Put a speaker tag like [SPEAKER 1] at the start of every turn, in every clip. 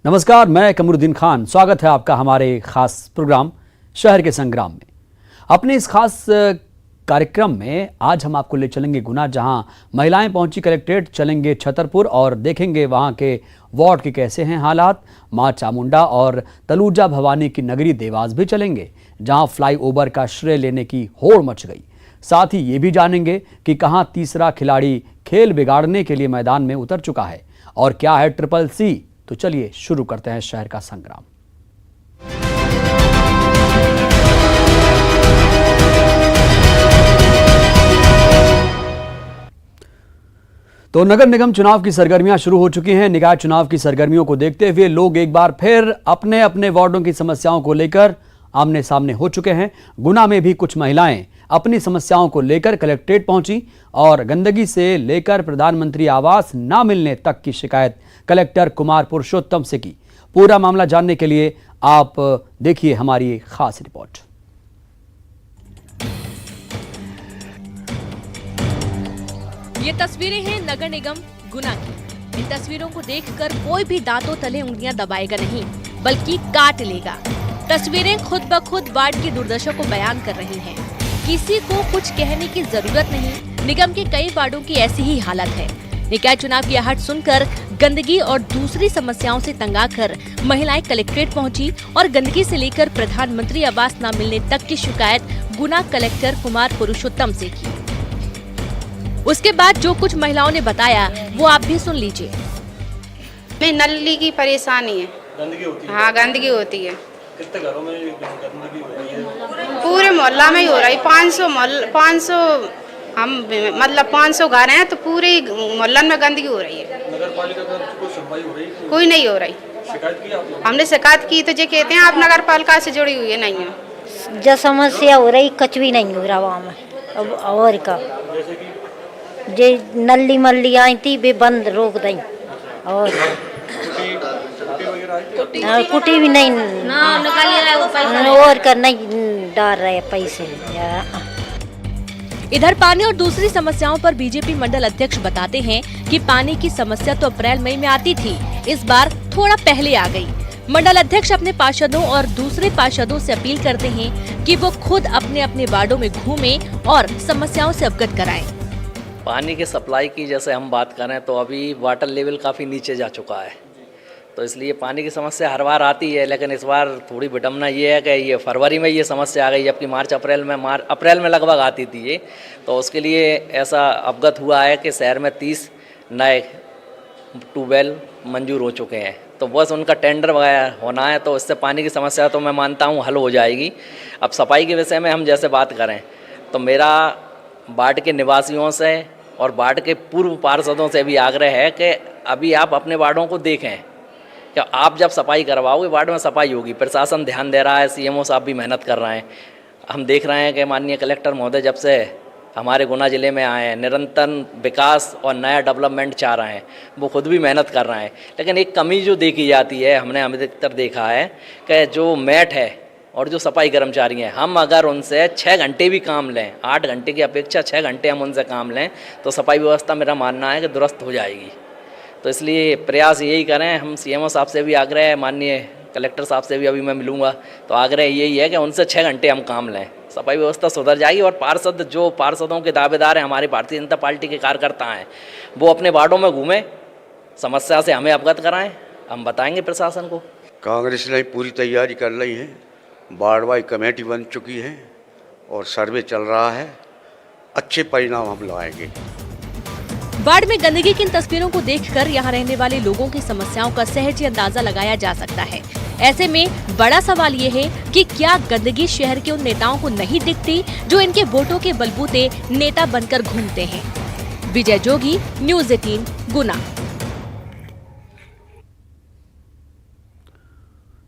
[SPEAKER 1] नमस्कार, मैं कमरुद्दीन खान। स्वागत है आपका हमारे खास प्रोग्राम शहर के संग्राम में। अपने इस खास कार्यक्रम में आज हम आपको ले चलेंगे गुना, जहां महिलाएं पहुंची कलेक्ट्रेट, चलेंगे छतरपुर और देखेंगे वहां के वार्ड के कैसे हैं हालात। मां चामुंडा और तलूजा भवानी की नगरी देवास भी चलेंगे, जहां फ्लाईओवर का श्रेय लेने की होड़ मच गई। साथ ही ये भी जानेंगे कि कहां तीसरा खिलाड़ी खेल बिगाड़ने के लिए मैदान में उतर चुका है और क्या है ट्रिपल सी। तो चलिए शुरू करते हैं शहर का संग्राम। तो नगर निगम चुनाव की सरगर्मियां शुरू हो चुकी हैं। निकाय चुनाव की सरगर्मियों को देखते हुए लोग एक बार फिर अपने अपने वार्डों की समस्याओं को लेकर आमने सामने हो चुके हैं। गुना में भी कुछ महिलाएं अपनी समस्याओं को लेकर कलेक्ट्रेट पहुंची और गंदगी से लेकर प्रधानमंत्री आवास न मिलने तक की शिकायत कलेक्टर कुमार पुरुषोत्तम से की। पूरा मामला जानने के लिए आप देखिए हमारी खास रिपोर्ट।
[SPEAKER 2] ये तस्वीरें हैं नगर निगम गुना की। इन तस्वीरों को देखकर कोई भी दांतों तले उंगलियां दबाएगा नहीं, बल्कि काट लेगा। तस्वीरें खुद ब खुद वार्ड की दुर्दशा को बयान कर रही हैं। किसी को कुछ कहने की जरूरत नहीं। निगम के कई वार्डों की ऐसी ही हालत है। निकाय चुनाव की आहट सुनकर गंदगी और दूसरी समस्याओं से तंग आकर महिलाएं कलेक्ट्रेट पहुंची और गंदगी से लेकर प्रधानमंत्री आवास न मिलने तक की शिकायत गुना कलेक्टर कुमार पुरुषोत्तम से की। उसके बाद जो कुछ महिलाओं ने बताया वो आप भी सुन लीजिए।
[SPEAKER 3] में नली की परेशानी है।
[SPEAKER 4] गंदगी होती है?
[SPEAKER 3] हाँ, गंदगी होती है।
[SPEAKER 4] कितने घरों में गंदगी हो रही है?
[SPEAKER 3] पूरे मोहल्ला में ही हो रही। 500 हम मतलब 500 घर हैं तो पूरे मोहल्ला में गंदगी हो रही है।
[SPEAKER 4] नगर पालिका का कोई सुनवाई हो रही है?
[SPEAKER 3] कोई नहीं हो रही।
[SPEAKER 4] शिकायत की आपने?
[SPEAKER 3] हमने शिकायत की तो ये कहते हैं आप नगर पालिका से जुड़ी हुई है। नहीं है
[SPEAKER 5] जो समस्या हो रही कुछ भी नहीं हो रहा वहाँ में। अब और का
[SPEAKER 4] जैसे कि
[SPEAKER 5] जे नली मल्ली आई थी वे बंद रोक दी और कुटी भी नहीं और का नहीं डाल रहे पैसे।
[SPEAKER 2] इधर पानी और दूसरी समस्याओं पर बीजेपी मंडल अध्यक्ष बताते हैं कि पानी की समस्या तो अप्रैल मई में आती थी, इस बार थोड़ा पहले आ गई। मंडल अध्यक्ष अपने पार्षदों और दूसरे पार्षदों से अपील करते हैं कि वो खुद अपने अपने वार्डों में घूमें और समस्याओं से अवगत कराएं।
[SPEAKER 6] पानी के सप्लाई की जैसे हम बात करें तो अभी वाटर लेवल काफ़ी नीचे जा चुका है, तो इसलिए पानी की समस्या हर बार आती है। लेकिन इस बार थोड़ी विडम्बना ये है कि ये फरवरी में ये समस्या आ गई, जबकि अप्रैल में लगभग आती थी ये। तो उसके लिए ऐसा अवगत हुआ है कि शहर में 30 नए ट्यूबवेल मंजूर हो चुके हैं, तो बस उनका टेंडर वगैरह होना है, तो इससे पानी की समस्या तो मैं मानता हूँ हल हो जाएगी। अब सफाई के विषय में हम जैसे बात करें तो मेरा वार्ड के निवासियों से और वार्ड के पूर्व पार्षदों से भी आग्रह है कि अभी आप अपने वार्डों को देखें। क्या आप जब सफाई करवाओगे वार्ड में सफाई होगी। प्रशासन ध्यान दे रहा है, सीएमओ साहब भी मेहनत कर रहे हैं। हम देख रहे हैं कि माननीय कलेक्टर महोदय जब से हमारे गुना ज़िले में आए हैं निरंतर विकास और नया डेवलपमेंट चाह रहे हैं, वो खुद भी मेहनत कर रहे हैं। लेकिन एक कमी जो देखी जाती है, हमने अधिकतर देखा है कि जो मैट है और जो सफाई कर्मचारी हैं, हम अगर उनसे 6 घंटे भी काम लें, 8 घंटे की अपेक्षा 6 घंटे हम उनसे काम लें तो सफाई व्यवस्था मेरा मानना है कि दुरुस्त हो जाएगी। तो इसलिए प्रयास यही करें। हम सीएमओ साहब से भी आग्रह है, माननीय कलेक्टर साहब से भी अभी मैं मिलूँगा, तो आग्रह यही है कि उनसे 6 घंटे हम काम लें, सफाई व्यवस्था सुधर जाएगी। और पार्षदों के दावेदार हैं, हमारी भारतीय जनता पार्टी के कार्यकर्ता हैं, वो अपने वार्डों में घूमें, समस्या से हमें अवगत कराएं, हम बताएंगे प्रशासन को।
[SPEAKER 7] कांग्रेस ने पूरी तैयारी कर ली है, वार्ड वाइज कमेटी बन चुकी है और सर्वे चल रहा है। अच्छे परिणाम हम लाएंगे।
[SPEAKER 2] वार्ड में गंदगी की इन तस्वीरों को देखकर यहाँ रहने वाले लोगों की समस्याओं का सहज अंदाजा लगाया जा सकता है। ऐसे में बड़ा सवाल ये है कि क्या गंदगी शहर के उन नेताओं को नहीं दिखती जो इनके वोटों के बलबूते नेता बनकर घूमते हैं। विजय जोगी, न्यूज़ 18 गुना।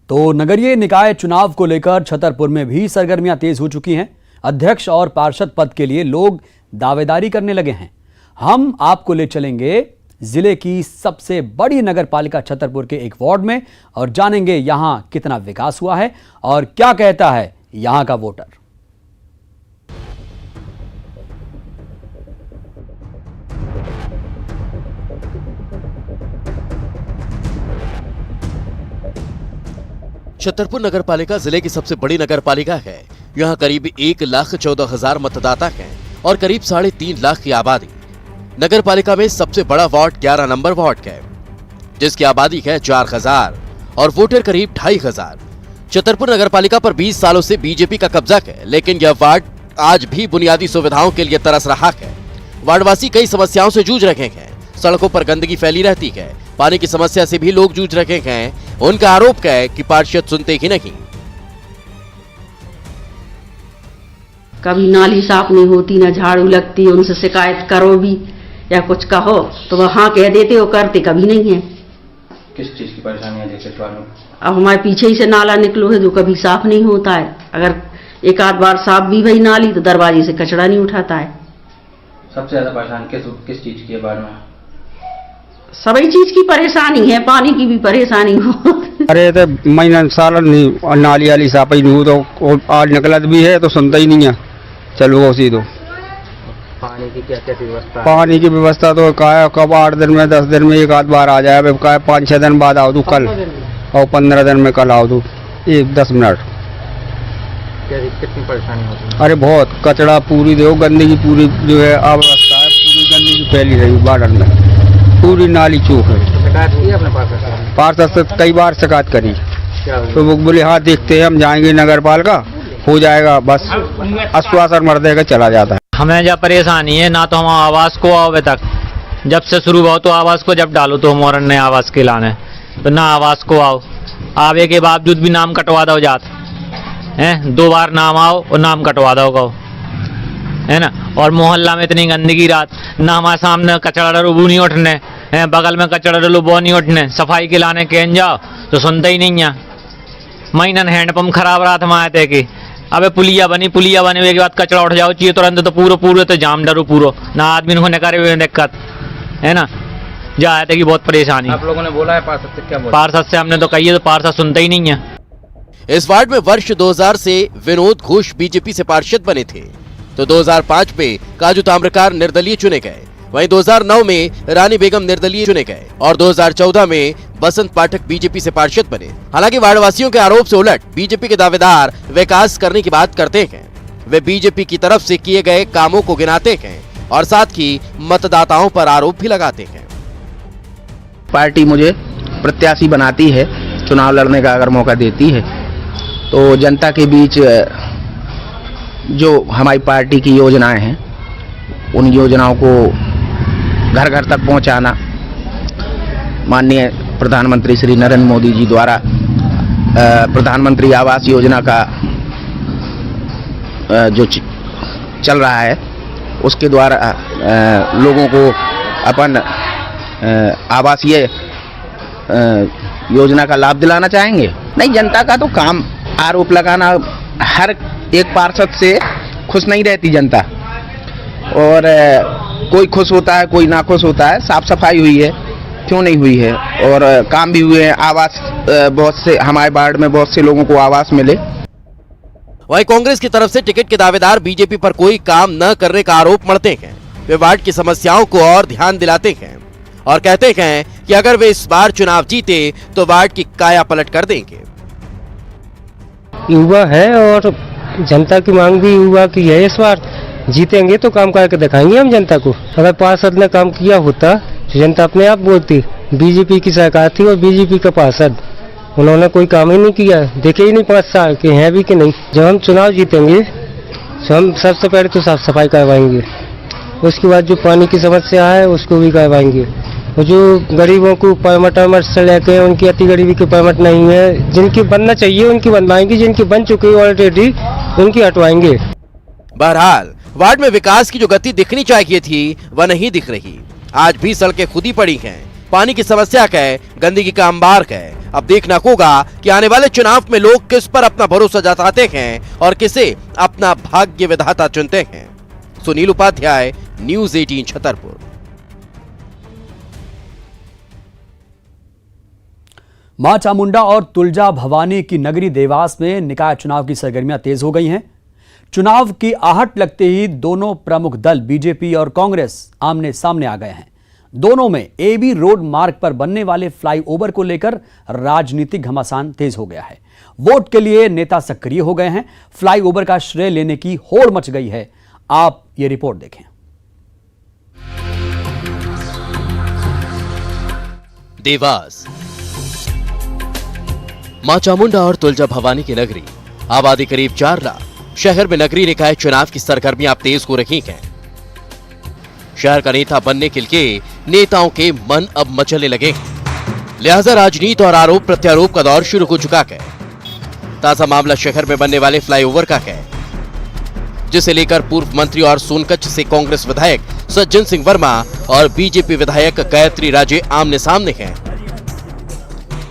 [SPEAKER 1] तो नगरीय निकाय चुनाव को लेकर छतरपुर में भी सरगर्मियां तेज हो चुकी हैं। अध्यक्ष और पार्षद पद के लिए लोग दावेदारी करने लगे हैं। हम आपको ले चलेंगे जिले की सबसे बड़ी नगर पालिका छतरपुर के एक वार्ड में और जानेंगे यहां कितना विकास हुआ है और क्या कहता है यहां का वोटर।
[SPEAKER 8] छतरपुर नगरपालिका जिले की सबसे बड़ी नगरपालिका है। यहाँ करीब 1,14,000 मतदाता हैं और करीब 3.5 लाख की आबादी। नगरपालिका में सबसे बड़ा वार्ड 11 नंबर वार्ड है, जिसकी आबादी है 4,000 और वोटर करीब 2,500। छतरपुर नगरपालिका पर 20 सालों से बीजेपी का कब्जा है, लेकिन यह वार्ड आज भी बुनियादी सुविधाओं के लिए तरस रहा है। वार्डवासी कई समस्याओं से जूझ रहे हैं। सड़कों पर गंदगी फैली रहती है, पानी की समस्या से भी लोग जूझ रहे हैं। उनका आरोप है कि पार्षद सुनते ही नहीं।
[SPEAKER 9] कभी नाली साफ नहीं होती, ना झाड़ू लगती, उनसे शिकायत करो भी या कुछ कहो तो वो हाँ कह देते, वो करते कभी नहीं है।
[SPEAKER 4] किस चीज की परेशानी है जैसे में?
[SPEAKER 9] अब हमारे पीछे ही से नाला निकलो है जो कभी साफ नहीं होता है। अगर एक आध बार साफ भी भई नाली तो दरवाजे से कचरा नहीं उठाता है।
[SPEAKER 4] सबसे ज्यादा परेशानी किस चीज की है बाढ़ में?
[SPEAKER 9] सभी चीज की परेशानी है, पानी की भी परेशानी हो।
[SPEAKER 10] अरे तो महीना साल नहीं नाली वाली साफ ही नहीं हो तो आज निकलत भी है तो सुनता ही नहीं है। चलो उसी तो
[SPEAKER 4] पानी की क्या व्यवस्था?
[SPEAKER 10] पानी की व्यवस्था तो कब 8 दिन में 10 दिन में एक आध बार आ जाए। 5-6 दिन बाद आओ तू कल, और 15 दिन में कल आओ तू 10 मिनट।
[SPEAKER 4] कितनी परेशानी होती है?
[SPEAKER 10] अरे बहुत कचरा पूरी देखो, गंदगी पूरी जो है अवस्था है, पूरी गंदगी फैली रही बाढ़ में, पूरी नाली चूक है।
[SPEAKER 4] शिकायत की अपने
[SPEAKER 10] पार्षद से कई बार शिकायत करी तो वो बोले हाँ देखते हैं, हम जाएंगे नगर पालिका, हो जाएगा, बस आश्वासन मर देगा चला जाता है।
[SPEAKER 11] हमें जब परेशानी है ना तो हम आवास को आओ तक, जब से शुरू हो तो आवास को जब डालो तो हम और नए आवास के लाने तो ना आवास को आओ, आवे के बावजूद भी नाम कटवा दो जात हैं, 2 बार नाम आओ और नाम कटवा दो कहो, है ना। और मोहल्ला में इतनी गंदगी रात, ना हमारे सामने कचरा डलो वो नहीं उठने हैं, बगल में कचरा डलो वो नहीं उठने, सफाई के लाने कह जाओ तो सुनते ही नहीं है। महीना हैंडपम्प खराब रहा था हमारे थे कि अबे पुलिया बनी के बाद कचरा उठ जाओ चाहिए तुरंत तो पूरे तो जाम डरो पूरो ना आदमी को करे हुए दिक्कत है ना। जाए थे कि बहुत परेशानी।
[SPEAKER 4] आप लोगों ने बोला है पार्षद से? क्या बोला?
[SPEAKER 11] पार्षद से हमने तो कही है तो पार्षद सुनता ही नहीं है।
[SPEAKER 8] इस वार्ड में वर्ष 2000 से विनोद घोष बीजेपी से पार्षद बने थे, तो 2005 में काजू ताम्रकार निर्दलीय चुने गए। वहीं 2009 में रानी बेगम निर्दलीय चुने गए और 2014 में बसंत पाठक बीजेपी से पार्षद बने। हालांकि वार्डवासियों के आरोप से उलट बीजेपी के दावेदार विकास करने की बात करते हैं। वे बीजेपी की तरफ से किए गए कामों को गिनाते हैं और साथ ही मतदाताओं पर आरोप भी लगाते हैं।
[SPEAKER 12] पार्टी मुझे प्रत्याशी बनाती है, चुनाव लड़ने का अगर मौका देती है तो जनता के बीच जो हमारी पार्टी की योजनाएं हैं उन योजनाओं को घर घर तक पहुंचाना, माननीय प्रधानमंत्री श्री नरेंद्र मोदी जी द्वारा प्रधानमंत्री आवास योजना का जो चल रहा है उसके द्वारा लोगों को अपन आवासीय योजना का लाभ दिलाना चाहेंगे। नहीं, जनता का तो काम आरोप लगाना, हर एक पार्षद से खुश नहीं रहती जनता, और कोई खुश होता है कोई ना खुश होता है। साफ सफाई हुई है, क्यों नहीं हुई है, और काम भी हुए हैं। आवास बहुत से हमारे वार्ड में बहुत से लोगों को आवास मिले।
[SPEAKER 8] वहीं कांग्रेस की तरफ से टिकट के दावेदार बीजेपी पर कोई काम न करने का आरोप मढ़ते हैं। वे वार्ड की समस्याओं को और ध्यान दिलाते हैं और कहते हैं कि अगर वे इस बार चुनाव जीते तो वार्ड की काया पलट कर देंगे।
[SPEAKER 10] युवा है और जनता की मांग भी युवा की है, इस बार जीतेंगे तो काम करके दिखाएंगे हम जनता को। अगर पार्षद ने काम किया होता तो जनता अपने आप बोलती बीजेपी की सरकार थी और बीजेपी का पार्षद, उन्होंने कोई काम ही नहीं किया, देखे ही नहीं 5 साल के हैं भी कि नहीं। जब हम चुनाव जीतेंगे तो हम सबसे पहले तो साफ सफाई करवाएंगे, उसके बाद जो पानी की समस्या है उसको भी करवाएंगे, और जो गरीबों को परमट से लेके उनकी अति गरीबी के परमट नहीं है, जिनकी बनना चाहिए उनकी बनवाएंगे, जिनकी बन चुकी है ऑलरेडी उनकी हटवाएंगे।
[SPEAKER 8] बहरहाल वार्ड में विकास की जो गति दिखनी चाहिए थी वह नहीं दिख रही। आज भी सड़कें खुदी पड़ी हैं, पानी की समस्या है, गंदगी का अंबार है। अब देखना होगा कि आने वाले चुनाव में लोग किस पर अपना भरोसा जताते हैं और किसे अपना भाग्य विधाता चुनते हैं। सुनील उपाध्याय, न्यूज़ 18 छतरपुर।
[SPEAKER 1] मां चामुंडा और तुलजा भवानी की नगरी देवास में निकाय चुनाव की सरगर्मियां तेज हो गई हैं। चुनाव की आहट लगते ही दोनों प्रमुख दल बीजेपी और कांग्रेस आमने सामने आ गए हैं। दोनों में एबी रोड मार्ग पर बनने वाले फ्लाईओवर को लेकर राजनीतिक घमासान तेज हो गया है। वोट के लिए नेता सक्रिय हो गए हैं। फ्लाईओवर का श्रेय लेने की होड़ मच गई है। आप ये रिपोर्ट देखें।
[SPEAKER 8] देवास, मां चामुंडा और तुलजा भवानी की नगरी, आबादी करीब 4 लाख। शहर में नगरीय निकाय चुनाव की सरगर्मियां तेज हो रही हैं। शहर का नेता बनने के लिए नेताओं के मन अब मचलने लगे हैं। लिहाजा राजनीति और आरोप प्रत्यारोप का दौर शुरू हो चुका है। ताजा मामला शहर में बनने वाले फ्लाईओवर का है, जिसे लेकर पूर्व मंत्री और सोनकच्छ से कांग्रेस विधायक सज्जन सिंह वर्मा और बीजेपी विधायक गायत्री राजे आमने सामने हैं।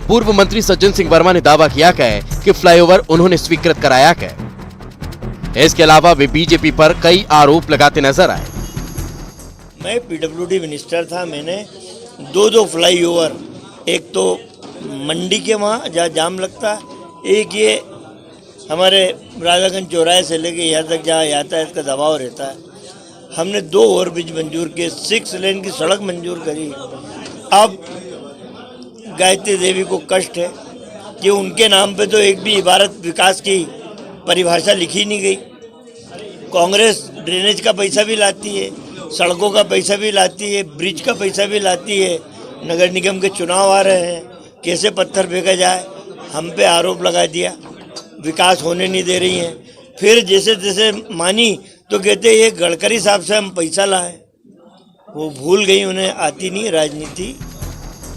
[SPEAKER 8] पूर्व मंत्री सज्जन सिंह वर्मा ने दावा किया है कि फ्लाईओवर उन्होंने स्वीकृत कराया है। इसके अलावा वे बीजेपी पर कई आरोप लगाते नजर आए।
[SPEAKER 13] मैं पीडब्ल्यूडी मिनिस्टर था, मैंने दो फ्लाईओवर, एक तो मंडी के वहाँ जहाँ जाम लगता है, एक ये हमारे राजागंज चौराहे से लेके यहाँ तक जहाँ यातायात का दबाव रहता है, हमने 2 ओवरब्रिज मंजूर किए, 6 लेन की सड़क मंजूर करी। अब गायत्री देवी को कष्ट है कि उनके नाम पे तो एक भी इबारत विकास की परिभाषा लिखी नहीं गई। कांग्रेस ड्रेनेज का पैसा भी लाती है, सड़कों का पैसा भी लाती है, ब्रिज का पैसा भी लाती है। नगर निगम के चुनाव आ रहे हैं, कैसे पत्थर फेंका जाए, हम पे आरोप लगा दिया, विकास होने नहीं दे रही हैं। फिर जैसे जैसे मानी तो कहते ये गडकरी साहब से हम पैसा लाए। वो भूल गई, उन्हें आती नहीं राजनीति।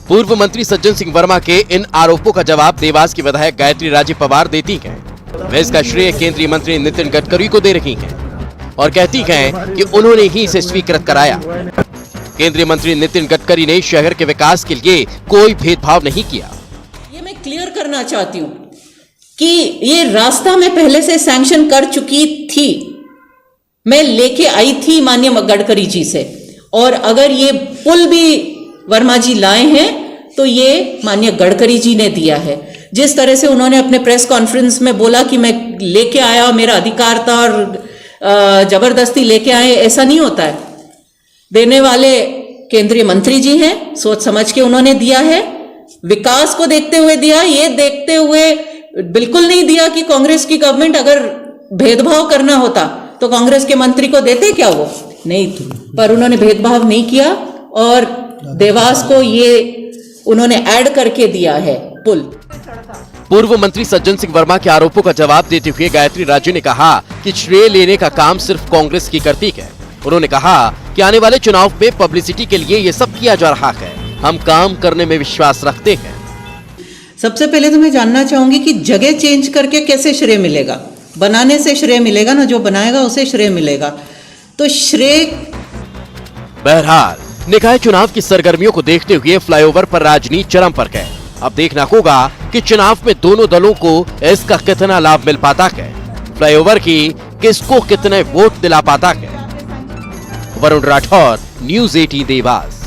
[SPEAKER 8] पूर्व मंत्री सज्जन सिंह वर्मा के इन आरोपों का जवाब देवास की विधायक गायत्री राजे पवार देती हैं। वे इसका श्रेय केंद्रीय मंत्री नितिन गडकरी को दे रही हैं और कहती हैं कि उन्होंने ही इसे स्वीकृत कराया। केंद्रीय मंत्री नितिन गडकरी ने शहर के विकास के लिए कोई भेदभाव नहीं किया।
[SPEAKER 14] ये मैं क्लियर करना चाहती हूँ कि ये रास्ता मैं पहले से सैंक्शन कर चुकी थी, मैं लेके आई थी माननीय गडकरी जी से, और अगर ये पुल भी वर्मा जी लाए हैं तो ये माननीय गडकरी जी ने दिया है। जिस तरह से उन्होंने अपने प्रेस कॉन्फ्रेंस में बोला कि मैं लेके आया, मेरा अधिकार था और जबरदस्ती लेके आए, ऐसा नहीं होता है। देने वाले केंद्रीय मंत्री जी हैं, सोच समझ के उन्होंने दिया है, विकास को देखते हुए दिया। ये देखते हुए बिल्कुल नहीं दिया कि कांग्रेस की गवर्नमेंट अगर भेदभाव करना होता तो कांग्रेस के मंत्री को देते क्या, वो नहीं थी। पर उन्होंने भेदभाव नहीं किया और देवास को ये उन्होंने ऐड करके दिया है पुल।
[SPEAKER 8] पूर्व मंत्री सज्जन सिंह वर्मा के आरोपों का जवाब देते हुए गायत्री राजे ने कहा कि श्रेय लेने का काम सिर्फ कांग्रेस की करती है। उन्होंने कहा कि आने वाले चुनाव में पब्लिसिटी के लिए ये सब किया जा रहा है, हम काम करने में विश्वास रखते हैं।
[SPEAKER 14] सबसे पहले तो मैं जानना चाहूंगी कि जगह चेंज करके कैसे श्रेय मिलेगा? बनाने से श्रेय मिलेगा ना, जो बनाएगा उसे श्रेय मिलेगा। तो श्रेय
[SPEAKER 8] बहरहाल निकाय चुनाव की सरगर्मियों को देखते हुए फ्लाईओवर पर राजनीति चरम पर है। अब देखना होगा कि चुनाव में दोनों दलों को इसका कितना लाभ मिल पाता है, फ्लाईओवर की किसको कितने वोट दिला पाता है। वरुण राठौर, न्यूज़ 18 देवास।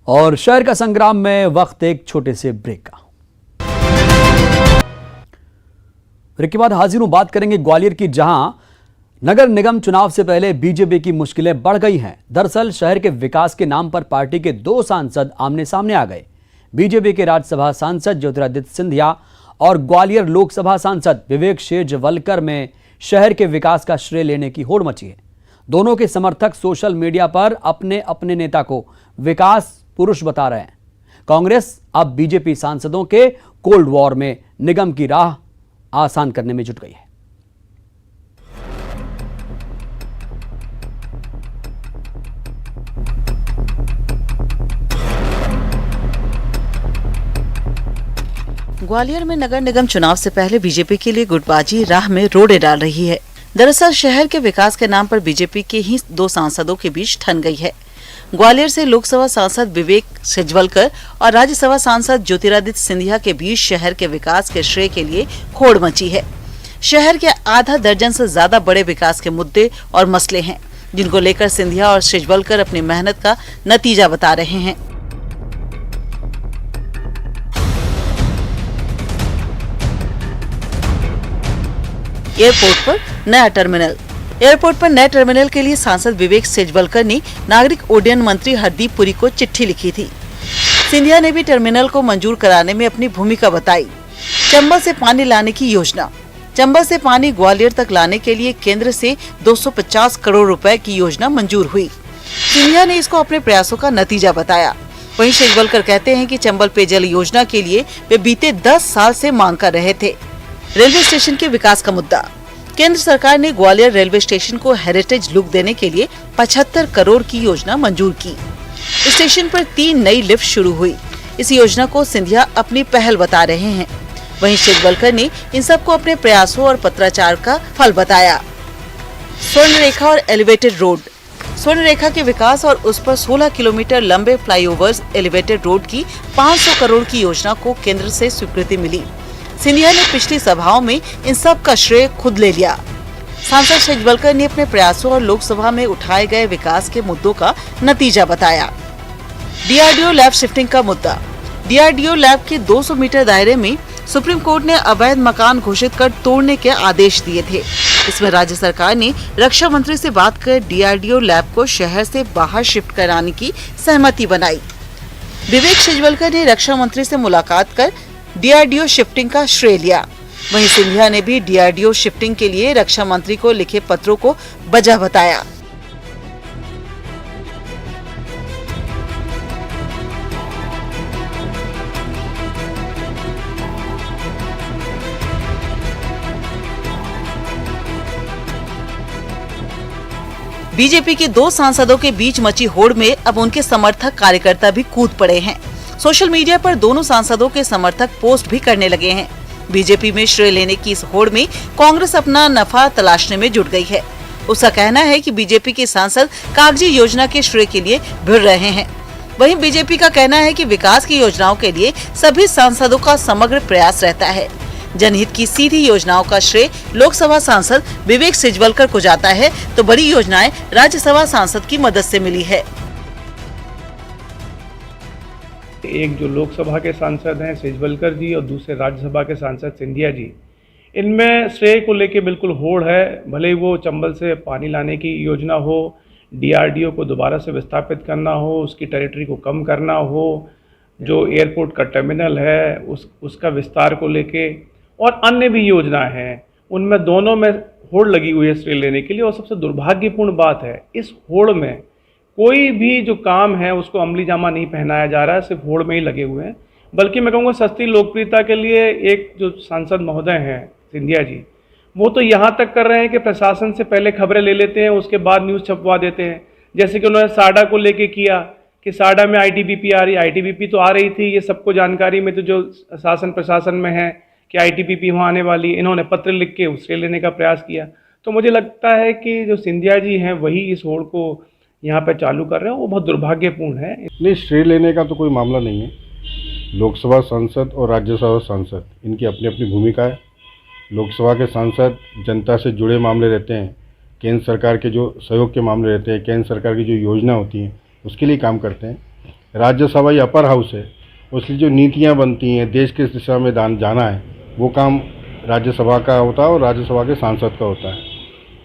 [SPEAKER 1] और शहर का संग्राम में वक्त एक छोटे से ब्रेक का। ब्रेक के बाद हाजिर हूं, बात करेंगे ग्वालियर की, जहां नगर निगम चुनाव से पहले बीजेपी की मुश्किलें बढ़ गई हैं। दरअसल शहर के विकास के नाम पर पार्टी के 2 सांसद आमने सामने आ गए। बीजेपी के राज्यसभा सांसद ज्योतिरादित्य सिंधिया और ग्वालियर लोकसभा सांसद विवेक शेजवलकर में शहर के विकास का श्रेय लेने की होड़ मची है। दोनों के समर्थक सोशल मीडिया पर अपने अपने नेता को विकास पुरुष बता रहे हैं। कांग्रेस अब बीजेपी सांसदों के कोल्ड वॉर में निगम की राह आसान करने में जुट गई है।
[SPEAKER 15] ग्वालियर में नगर निगम चुनाव से पहले बीजेपी के लिए गुटबाजी राह में रोड़े डाल रही है। दरअसल शहर के विकास के नाम पर बीजेपी के ही 2 सांसदों के बीच ठन गई है। ग्वालियर से लोकसभा सांसद विवेक शेजवलकर और राज्यसभा सांसद ज्योतिरादित्य सिंधिया के बीच शहर के विकास के श्रेय के लिए होड़ मची है। शहर के आधा दर्जन से ज्यादा बड़े विकास के मुद्दे और मसले हैं, जिनको लेकर सिंधिया और शेजवलकर अपनी मेहनत का नतीजा बता रहे हैं। एयरपोर्ट पर नया टर्मिनल, एयरपोर्ट पर नए टर्मिनल के लिए सांसद विवेक सेजवलकर ने नागरिक उड्डयन मंत्री हरदीप पुरी को चिट्ठी लिखी थी। सिंधिया ने भी टर्मिनल को मंजूर कराने में अपनी भूमिका बताई। चंबल से पानी लाने की योजना। चंबल से पानी ग्वालियर तक लाने के लिए केंद्र से 250 करोड़ रुपए की योजना मंजूर हुई। सिंधिया ने इसको अपने प्रयासों का नतीजा बताया। वहीं सेजवलकर कहते हैं कि चंबल पेयजल योजना के लिए वे बीते 10 साल से मांग कर रहे थे। रेलवे स्टेशन के विकास का मुद्दा। केंद्र सरकार ने ग्वालियर रेलवे स्टेशन को हेरिटेज लुक देने के लिए 75 करोड़ की योजना मंजूर की। स्टेशन पर 3 नई लिफ्ट शुरू हुई। इस योजना को सिंधिया अपनी पहल बता रहे हैं। वहीं सेजवलकर ने इन सबको अपने प्रयासों और पत्राचार का फल बताया। स्वर्ण रेखा और एलिवेटेड रोड। स्वर्ण रेखा के विकास और उस पर 16 किलोमीटर लंबे फ्लाईओवर्स एलिवेटेड रोड की 500 करोड़ की योजना को केंद्र से स्वीकृति मिली। सिंधिया ने पिछली सभाओं में इन सब का श्रेय खुद ले लिया। सांसद सेजवलकर ने अपने प्रयासों और लोकसभा में उठाए गए विकास के मुद्दों का नतीजा बताया। डीआरडीओ लैब शिफ्टिंग का मुद्दा। डीआरडीओ लैब के 200 मीटर दायरे में सुप्रीम कोर्ट ने अवैध मकान घोषित कर तोड़ने के आदेश दिए थे। इसमें राज्य सरकार ने रक्षा मंत्री से बात कर डीआरडीओ लैब को शहर से बाहर शिफ्ट कराने की सहमति बनाई। विवेक सेजवलकर ने रक्षा मंत्री से मुलाकात कर डीआरडीओ शिफ्टिंग का श्रेय लिया। वहीं सिंधिया ने भी डीआरडीओ शिफ्टिंग के लिए रक्षा मंत्री को लिखे पत्रों को वजह बताया। बीजेपी के 2 सांसदों के बीच मची होड़ में अब उनके समर्थक कार्यकर्ता भी कूद पड़े हैं। सोशल मीडिया पर दोनों सांसदों के समर्थक पोस्ट भी करने लगे हैं। बीजेपी में श्रेय लेने की इस होड़ में कांग्रेस अपना नफा तलाशने में जुट गई है। उसका कहना है कि बीजेपी के सांसद कागजी योजना के श्रेय के लिए भिड़ रहे हैं। वहीं बीजेपी का कहना है कि विकास की योजनाओं के लिए सभी सांसदों का समग्र प्रयास रहता है। जनहित की सीधी योजनाओं का श्रेय लोकसभा सांसद विवेक सेजवलकर को जाता है, तो बड़ी योजनाएं राज्यसभा सांसद की मदद से मिली है।
[SPEAKER 16] एक जो लोकसभा के सांसद हैं सेजवलकर जी और दूसरे राज्यसभा के सांसद सिंधिया जी, इनमें श्रेय को लेके बिल्कुल होड़ है। भले ही वो चंबल से पानी लाने की योजना हो, डीआरडीओ को दोबारा से विस्थापित करना हो, उसकी टेरिटरी को कम करना हो, जो एयरपोर्ट का टर्मिनल है उसका विस्तार को लेके और अन्य भी योजनाएं हैं, उनमें दोनों में होड़ लगी हुई है श्रेय लेने के लिए। और सबसे दुर्भाग्यपूर्ण बात है, इस होड़ में कोई भी जो काम है उसको अमली जामा नहीं पहनाया जा रहा है, सिर्फ होड़ में ही लगे हुए हैं। बल्कि मैं कहूँगा सस्ती लोकप्रियता के लिए एक जो सांसद महोदय हैं सिंधिया जी, वो तो यहाँ तक कर रहे हैं कि प्रशासन से पहले खबरें ले लेते हैं, उसके बाद न्यूज़ छपवा देते हैं। जैसे कि उन्होंने साडा को लेके किया कि साडा में आईटीबीपी आ रही, आईटीबीपी तो आ रही थी, ये सबको जानकारी में तो जो शासन प्रशासन में है कि आईटीबीपी वहाँ आने वाली, इन्होंने पत्र लिख के उससे लेने का प्रयास किया। तो मुझे लगता है कि जो सिंधिया जी हैं वही इस होड़ को यहाँ पे चालू कर रहे हैं, वो बहुत दुर्भाग्यपूर्ण है।
[SPEAKER 17] नहीं, श्रेय लेने का तो कोई मामला नहीं है। लोकसभा सांसद और राज्यसभा सांसद इनकी अपनी अपनी भूमिका है। लोकसभा के सांसद जनता से जुड़े मामले रहते हैं, केंद्र सरकार के जो सहयोग के मामले रहते हैं, केंद्र सरकार की जो योजना होती हैं उसके लिए काम करते हैं। राज्यसभा ये अपर हाउस है, उसकी जो नीतियाँ बनती हैं, देश किस दिशा में जाना है, वो काम राज्यसभा का होता है और राज्यसभा के सांसद का होता है।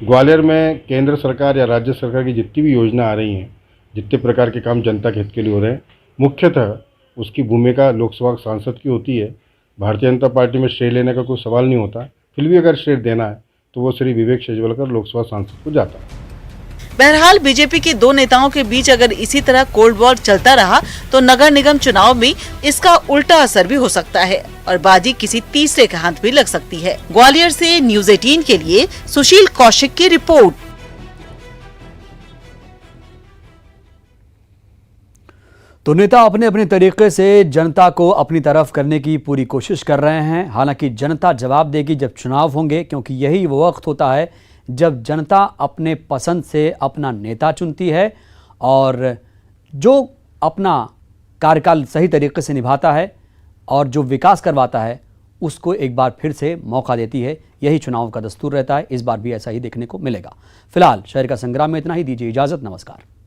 [SPEAKER 17] ग्वालियर में केंद्र सरकार या राज्य सरकार की जितनी भी योजना आ रही हैं, जितने प्रकार के काम जनता के हित के लिए हो रहे हैं, मुख्यतः उसकी भूमिका लोकसभा सांसद की होती है। भारतीय जनता पार्टी में श्रेय लेने का कोई सवाल नहीं होता। फिर भी अगर श्रेय देना है तो वो श्री विवेक सेजवलकर लोकसभा सांसद को जाता है।
[SPEAKER 15] बहरहाल बीजेपी के 2 नेताओं के बीच अगर इसी तरह कोल्ड वॉर चलता रहा तो नगर निगम चुनाव में इसका उल्टा असर भी हो सकता है और बाजी किसी तीसरे के हाथ भी लग सकती है। ग्वालियर से न्यूज़ 18 के लिए सुशील कौशिक की रिपोर्ट।
[SPEAKER 1] तो नेता अपने अपने तरीके से जनता को अपनी तरफ करने की पूरी कोशिश कर रहे हैं। हालांकि जनता जवाब देगी जब चुनाव होंगे, क्योंकि यही वो वक्त होता है जब जनता अपने पसंद से अपना नेता चुनती है और जो अपना कार्यकाल सही तरीके से निभाता है और जो विकास करवाता है उसको एक बार फिर से मौका देती है। यही चुनाव का दस्तूर रहता है। इस बार भी ऐसा ही देखने को मिलेगा। फिलहाल शहर का संग्राम में इतना ही। दीजिए इजाज़त। नमस्कार।